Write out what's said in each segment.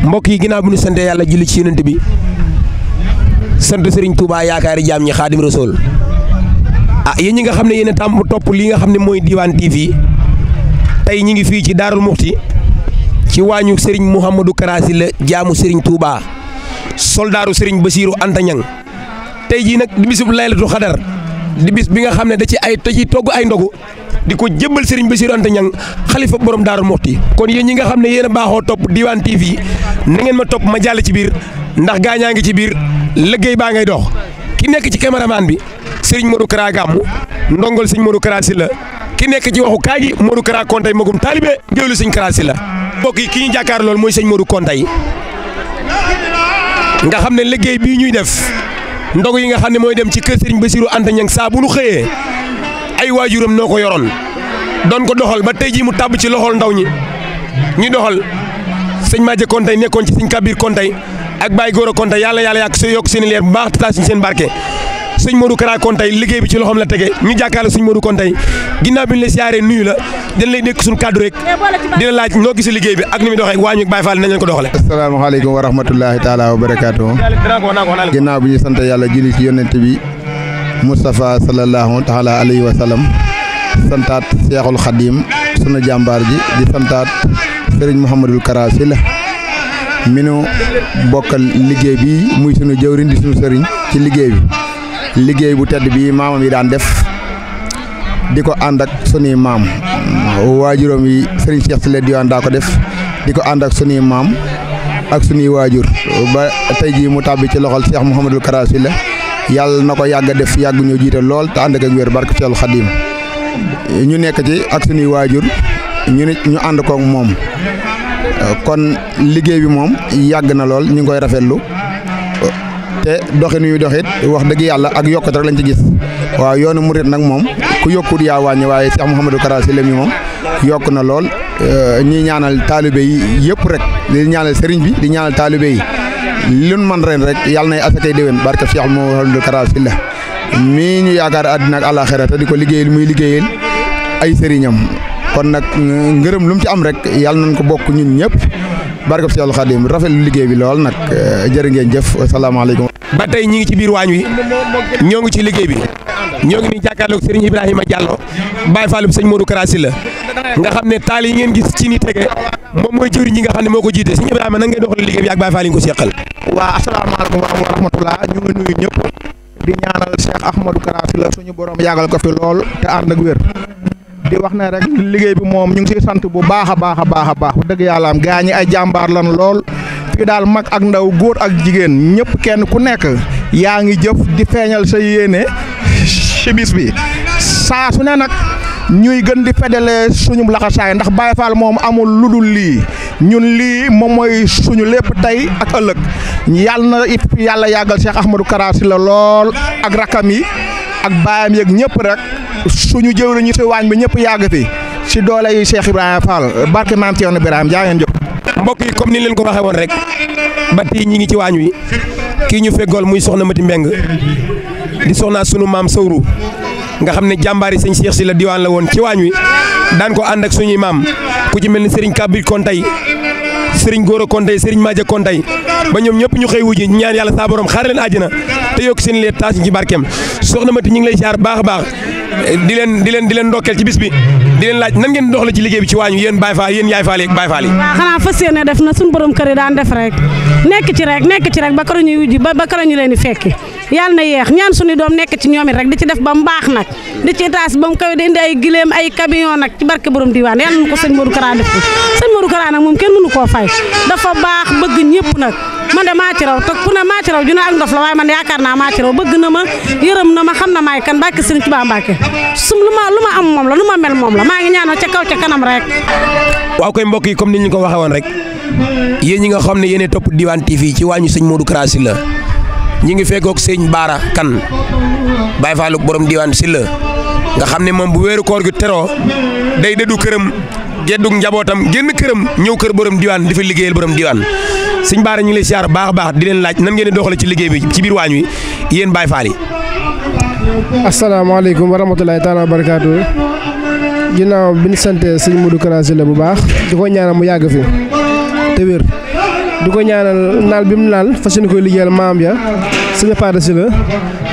mbokk yi ginnaaw bi ñu sante yàlla julli ci yonent bi sant Serigne Touba yaakaari jaam ñi Xaadim Rasul yéen ñi nga xam ne yéen a tam topp li nga xam ne mooy Diwane TV tey ñi ngi fii ci Daarul Muxti ci waañu Serigne Mouhamadou Kara Sylla jaamu Serigne Touba soldaaru Serigne Bassirou Anta Niang tey jii nag di bisub laylatul xadar di bis bi nga xam ne da ci togg ay ndogu di ko jébbal Serigne Bassirou Anta Niang xalifa borom Daarul Muxti kon yéen ñi nga xam ne yéen a baaxoo topp Diwane TV na ngeen ma topp ma jàll ci biir ndax gaañaa ngi ci biir liggéey baa ngay dox ki nekk ci caméraman bi Serigne Modou Kara Gamou ndongol Serigne Modou Kara Sylla ki nekk ci waxu kaay gi Modou Kara Kontay magum taalibe ngéwlu Serigne Kara Sylla mbokk yi ki ñu jàkkaar loolu mooy Serigne Modou Kontay nga xam ne liggéey bii ñuy def ndogu yi nga xam ne mooy dem ci kër Serigne Bassirou Anta Niang saa bu nu xëyee ay waajuram noo ko yoroon doon ko doxal ba tey jii mu tàbb ci loxol ndaw ñi ñu doxal sëñ Madje Kontay nekkoon ci sëñ Kabir Kontay ak Baye Gora Kontay yàlla yàq yokk seen leer bu baax te taas seen barke sëñ Modou Kara Kontay liggéey bi ci loxoom la tege ñu jàkkaarloo sëñ Modou Kontay ginnaaw bi ñu la siyaaree nuyu la dañ lay nekk suñu kaddu rek dina laaj noo gis liggéey bi ak ni muy doxee waañu Baye Fall nañ leen ko doxale asalaamaaleykum wa rahmatullahi taala wa barakaatu ginnaaw bi ñu sant yàlla julli ci yonent bi Moustapha sallallahu taala alayhi wa sallam santaat Seexul Xadim sunu jàmbaar ji di santaat Serigne Mouhamadou Kara Sylla mi nu bokkal liggéey bi muy sunu jëwriñ di sunu sëriñ ci liggéey bu tedd bi maamam yi daan def di ko ànd ak sunuy maam waajuram yi Serigne Cheikh Sylla Diwane daa ko def di ko ànd ak sunuy maam ak sunuy waajur ba tey jii mu tàbbi ci loxol Cheikh Mouhamadou Kara Sylla yàlla na ko yàgg a def yàgg ñu jiite lool te ànd ak wér barke Seexul Xadim ñu nekk ci ak sunuy waajur ñu ànd koog moom kon liggéey bi moom yàgg na lool ñu ngi koy rafetlu te doxin yu doxit wax dëgg yàlla ak yokkute rek lañ ci gis waaw yoonu murit nag moom ku yokkut yaa wàññi waaye Cheikh Mouhamadou Kara Sylla mi moom yokk na lool ñi ñaanal taalibe yi yëpp rek di ñaanal sëriñ bi di ñaanal taalibe yi luñ man ren rek yàlla nay asakay déwén barke Cheikh Mouhamadou Kara Sylla mii ñu yaakaar àddina ak àllaaxira te di ko liggéeyal muy liggéeyal ay sëriñam kon nag ngërëm lu mu ci am rek yàlla nañ ko bokk ñun ñëpp barke Seexul Xadim rafetlu liggéey bi lool nag jërë ngeen jëf asalaamaaleykum. ba tey ñi ngi ci biir waañ wi ñoo ngi ci liggéey bi ñoo ngi nii jàkkaarloog Serigne Ibrahima Diallo Baye Fallou sëñ Modou Kara Sylla nga xam ne taal yi ngeen gis ci ni tege moom mooy jëwriñ ñi nga xam ne moo ko jiite sëñ Ibrahima nan ngay doxal liggéey bi ak Baye Fall yi nga ko seqal. waaw asalaamaaleykum wa rahmatulah ñu ngi nuyu ñëpp di ñaanal Cheikh Ahmadou Kara Sylla suñu borom yàggal ko fi lool te ànd ak wér di wax ne rek liggéey bi moom ñu ngi siy sant bu baax a baax bu dëgg yàlla am gaa ñi ay jàmbaar lan lool fii daal mag ak ndaw góor ak jigéen ñëpp kenn ku nekk yaa ngi jëf di feeñal sa yéene ci bis bi saa su ne nag ñuy gën di fedele suñu laxasaay ndax Baye Fall moom amul lu dul lii ñun lii moom mooy suñu lépp tey ak ëllëg yàlla yàggal Cheikh Ahmadou Kara Sylla lool ak rakam yi ak baayam yeeg ñëpp rek suñu jëwriñ ñu si waañ bi ñëpp yàgg fi si doole yi Cheikh Ibrahima Fall barke maam Thierno Birahim jaa ngeen jëf. mbokk yi comme ni leen ko waxee woon rek ba tey ñi ngi ci waañ wi kii ñu feggool muy soxna Mati Mbeng di soxnaa sunu maam Sawru nga xam ne jàmbaari sëñ Cheikh Sylla Diwane la woon ci waañ wi daan ko ànd ak suñuy maam ku ci mel ni Serigne Kabir Kontay Serigne Gora Kontay Serigne Madje Kontay ba ñoom ñëpp ñu xëy wuji ñaan yàlla saa borom xaar leen àjjana te yokk seen leer taas ci barkeem soxna Mati ñu ngi lay ziar baax a baax di leen ndokkeel ci bis bi di leen laaj nan ngeen doxale ci liggéey bi ci waañu yéen Baye Fall yéen yaay Fall ak Baye Fall yi. waaw xanaa fas yéene def na suñu borom kër yi daan def rek nekk ci rek ba kër ñuy wujji ba kër ñu leen di fekki yàlla na yeex ñaan suñu doom nekk ci ñoom it rek di ci def ba mu baax nag di ci taas ba mu kawe di indi ay gileem ay camion nag ci barke borom Diwane yàlla na ko sëñ Modou Kara def ko sëñ Modou Kara nag moom kenn mënu koo fay dafa baax bëgg ñëpp nag man de maa ci raw te ku ne maa ci raw ju ne ak ndof la waaye man yaakaar naa maa ci raw bëgg na ma yërëm na ma xam na maay kan Mbàkke Sëriñ Tuubaa Mbàkke lu ma am moom la lu ma mel moom la maa ngi ñaanal ca kaw ca kanam rek. waaw koy mbokk yi comme ni ñu ko waxee woon rek yéen ñi nga xam ne yéen topp Diwane TV ci waañu sëñ Modou Kara Sylla ñi ngi fekkoog sëñ Baara Kan Baye Fallou borom Diwane Sylla nga xam ne moom bu weeru koor gi teroo day dëddu këram geddug njabootam génn këram ñëw kër borom Diwane di fa liggéeyal borom Diwane sëñ Baara ñu ngi lay siyaar baax a baax di leen laaj nan ngeen di doxale ci liggéey bi ci biir waañ wi yéen Baye Fall yi. asalaamaaleykum wa rahmatulahi taala wa barakaatu ginnaaw bi ñu sant sëñ Modou Kara Sylla bu baax di ko ñaanal mu yàgg fi te wér di ko ñaanal naal bi mu naal fas yéene koy liggéeyal maam ja sëñ Paate Si la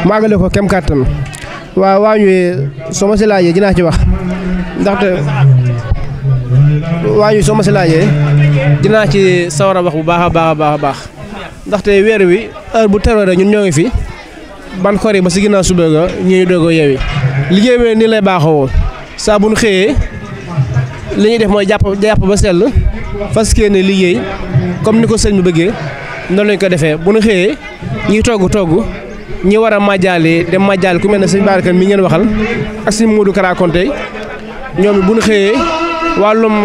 mu àggale ko kem kàttan waaw waañ wi soo ma si laajee dinaa ci wax ndaxte waañ wi soo ma si laajee dinaa ci sawar a wax bu baax a baax ndaxte weer wi heure bu teroo rek ñun ñoo ngi fi ban kori ba si ginnaaw suba ga ñuy doog a yeewi liggéey bi nii lay baaxoo saa bu ñu xëyee li ñuy def mooy jàpp ba sell fas yéene liggéey comme ni ko sëñ bi bëggee noonu lañ ko defee bu ñu xëyee ñuy togg ñi war a màjjaale dem màjjaale ku mel ne sëñ Baraka mi ngeen waxal ak sëñ Modou Kara Konte ñoom bu ñu xëyee wàllum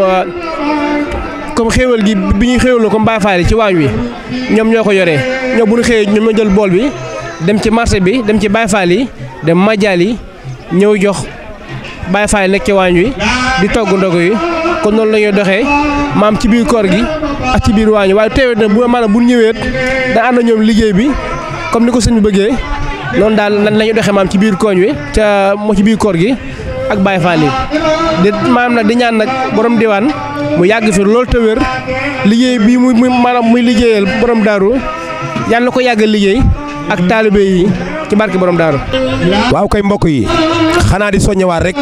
comme xéewal gi bi ñuy xéewaloo comme Baye Fall ci waañ wi ñoom ñoo ko yoree ñoom bu ñu xëyee ñoom ñoo jël bool bi dem ci marché bi dem ci Baye Fall yi dem màjjaal yi ñëw jox Baye Fall nekk ci waañ wi di togg ndogu yi kon noonu la ñuy doxee maam ci biir koor gi ak ci biir waañ wi waaye teewet na bu maanaam bu ñëwee da ànd ñoom liggéey bi comme ni ko sëñ bi bëggee noonu daal la ñuy doxee maam ci biir kooñ wi ca moo ci biir koor gi ak Baye Fall yi di maam nag di ñaan nag borom diwaan mu yàgg fi loolu te wér liggéey bii muy maanaam muy liggéeyal borom daaru yàlla na ko yàggal liggéey ak taalibe yi ci barke borom daaru. waaw kay mbokk yi xanaa di soññewaat rek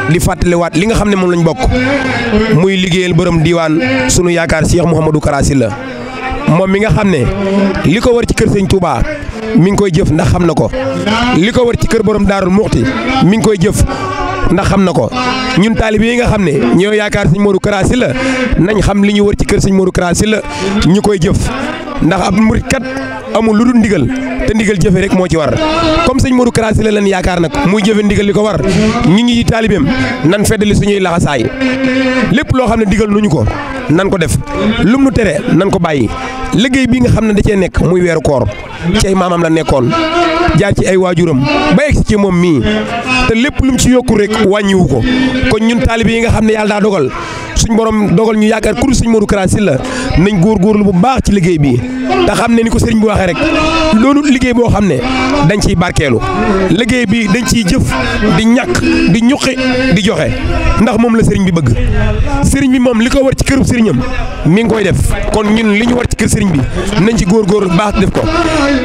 di fàttaliwaat li nga xam ne moom lañ bokk muy liggéeyal borom diwaan sunu yaakaar Cheikh Mouhamadou Kara Sylla moom mi nga xam ne li ko war ci kër sëñ Touba mi ngi koy jëf ndax xam na ko li ko war ci kër borom Daarul Muxti mi ngi koy jëf ndax xam na ko ñun taalibe yi nga xam ne ñoo yaakaar sëñ Modou Kara Sylla nañ xam li ñu war ci kër sëñ Modou Kara Sylla ñu koy jëf ndax ab murit kat amul lu dul ndigal te ndigal jëfe rek moo ci war comme sëñ Modou Kara Sylla leen yaakaar nag muy jëfe ndigal li ko war ñi ngi taalibeem nan feddali suñuy laxasaay lépp loo xam ne digal nuñu ko nan ko def lum nu tere nan ko bàyyi liggéey bi nga xam ne da cee nekk muy weeru koor ci ay maamam la nekkoon jaar ci ay waajuram ba egsi ci moom mii te lépp lu mu ci yokku rek wàññiwu ko kon ñun taalibe yi nga xam ne yàlla daa dogal suñ borom dogal ñu yaakaar ku dul sëñ Modou Kara Sylla nañ góorgóorlu bu baax ci liggéey bi te xam ne ni ko sëriñ bi waxee rek loolu liggéey boo xam ne dañ ciy barkeelu liggéey bi dañ ciy jëf di ñàkk di ñuqi di joxe ndax moom la sëriñ bi bëgg sëriñ bi moom li ko war ci kërub sëriñam mi ngi koy def kon ñun li ñu war ci kër sëriñ bi nañ ci góorgóorlu baax def ko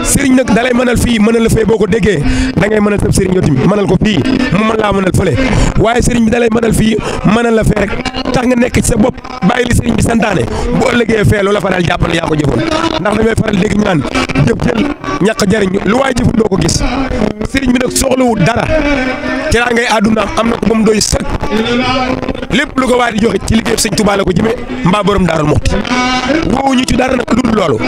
sëriñ nag dalay mënal fii mënal la fee boo ko déggee da ngay mënal sab sëriñ yow tamit mënal ko fii mu mën laa mënal fële waaye sëriñ bi dalay mënal fii mënal la fee rek tax nga nekk ci sa bopp bàyyi li sëriñ bi santaane bu ëllëgee fee loola faral jàpp ne yaa ko jëfoon ndax damay faral dégg ñu naan jëf jël ñàkk jariñ lu waay jëfut doo ko gis sëriñ bi nag soxlawut dara teraa ngay àdduna am na ko ba mu doy sëkk lépp lu ko waay di joxe ci liggéey sëñ Touba la ko jëmee mbaa borom Daarul Muxti woowu ñu ci dara nag lu dul loolu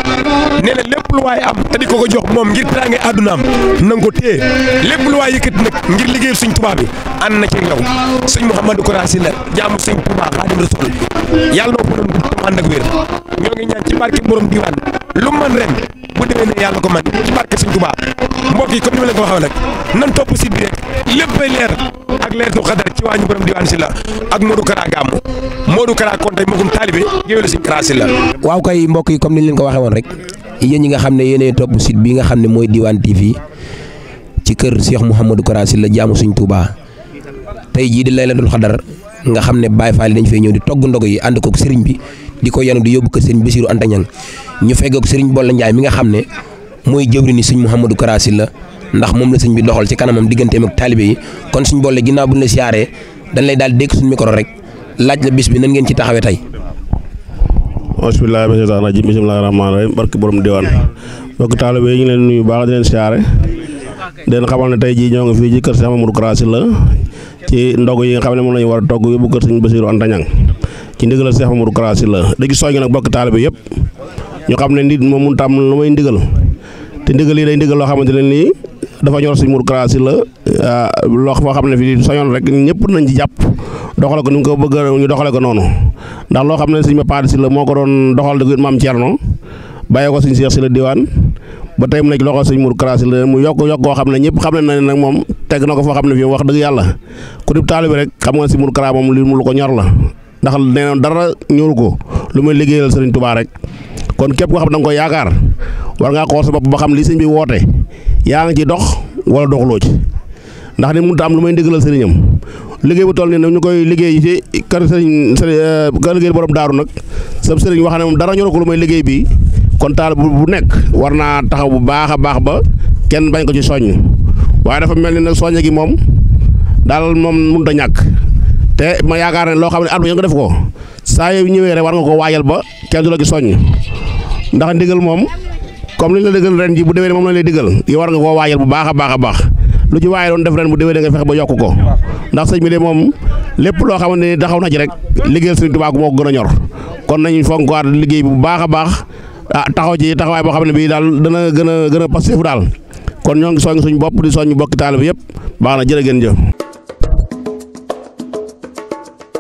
nee na lépp lu waay am te di ko jox moom ngir teraa ngay àdduna am na nga ko téye lépp lu waay yëkkati nag ngir liggéey sëñ Touba bi ànd na ci yow sëñ Mouhamadou Kara Sylla jaamu sëñ Touba Xaadim Rasul yàlla noo ko doon mu ànd ak wér ñoo ngi ñaan ci barke borom diwaan lu man ren bu demee ne yàlla ko man ci barke sëñ Touba mbokk yi comme ni ma leen ko waxee nag nan topp site bi rek léppay leer ak leer du xadar ci waañu borom diwaan Sylla ak Modou Kara Gamou Modou Kara Konte magum taalibe géwélu sëñ Kara Sylla waaw kay mbokk yi comme ni leen ko waxee woon rek yéen ñi nga xam ne yéenee topp site bi nga xam ne mooy Diwane TV ci kër Cheikh Mouhamadou Kara Sylla jaamu sëñ Touba tey jii di laylatul xadar nga xam ne Baye Fall dañ fay ñëw di togg ndogo yi ànd kook sëriñ bi di ko yanu di yóbbu ko sëriñ Bassirou Anta Niang ñu feggoog sëriñ Bolla Ndiaye mi nga xam ne mooy jëwriñu sëñ Mouhamadou Kara Sylla ndax moom la sëñ bi doxal ci kanamam digganteem ak taalibe yi kon suñ boole ginnaaw bu ñu la siyaaree dañ lay daal dékk suñu micro rek laaj la bis bi nan ngeen ci taxawee tey. bismillaahi mina shaytaani rajiim bismillaahi rahmaani rahiim barke borom diwaan mbokk taalibe yi ñu leen nuyu baax di leen siyaare di leen xamal ne tey jii ñoo ngi fii ci kër Cheikh Mouhamadou Kara Sylla ci ndog yi nga xam ne moom la ñu war a togg yóbbu kër sëñ Bassirou Anta Niang ci ndigal Cheikh Mouhamadou Kara Sylla léegi soññ nag bokk taalibe yëpp ñu xam ne nit moom mun tam lu may ndigal te ndigal yi day ndigal loo xamante ne nii dafa ñor sëñ Modou Kara Sylla loo foo xam ne fii soñoon rek ñëpp nañ ci jàpp doxale ko ni mu ko bëgg ñu doxale ko noonu ndax loo xam ne sëñ Paate Sylla moo ko doon doxal dëgg maam Thierno bàyyee ko sëñ Cheikh Sylla diwaan ba tey mu nekk loxo sëñ Modou Kara Sylla mu yokk koo xam ne ñëpp xam ne na nag moom teg na ko foo xam ne fii wax dëgg yàlla ku dib taalibe rek xam nga sëñ Modou Kara moom li mu lu ko ñor la ndax nee na dara ñoru ko lu muy liggéeyal Sëriñ Touba rek kon képp koo xam ne da nga koy yaakaar war ngaa xool sa bopp ba xam li sëñ bi woote yaa ngi ci dox wala doxloo ci ndax ni mënut a am lu may ndigalal sëriñam liggéey bu toll nii nag ñu koy liggéey ci kër sëriñ kër liggéey borom daaru nag sab sëriñ wax ne moom dara ñor ko lu may liggéey bi kon taal bu nekk war naa taxaw bu baax a baax ba kenn bañ ko ci soññ waaye dafa mel ni nag soññe gi moom daal moom mënut a ñàkk te ma yaakaar ne loo xam ne at nga def ko saa yow ñëwee rek war nga ko waajal ba kenn du la ci soññ ndax ndigal moom comme li la digal ren ji bu déwénee moom la lay digal yi war nga koo waajal bu baax a baax a baax lu ci waaye doon def ren bu déwénee nga fexe ba yokk ko ndax sëñ bi de moom lépp loo xamante ni taxaw na ci rek liggéeyal Sëriñ Tuubaa moo ko gën a ñor kon nañu fonkaat liggéey bu baax a baax taxaw ci taxawaay boo xam ne bii daal dana gën a pasteefu daal kon ñoo ngi soññ suñu bopp di soññ bokki taalibe bi yëpp baax na jërë ngeen jëf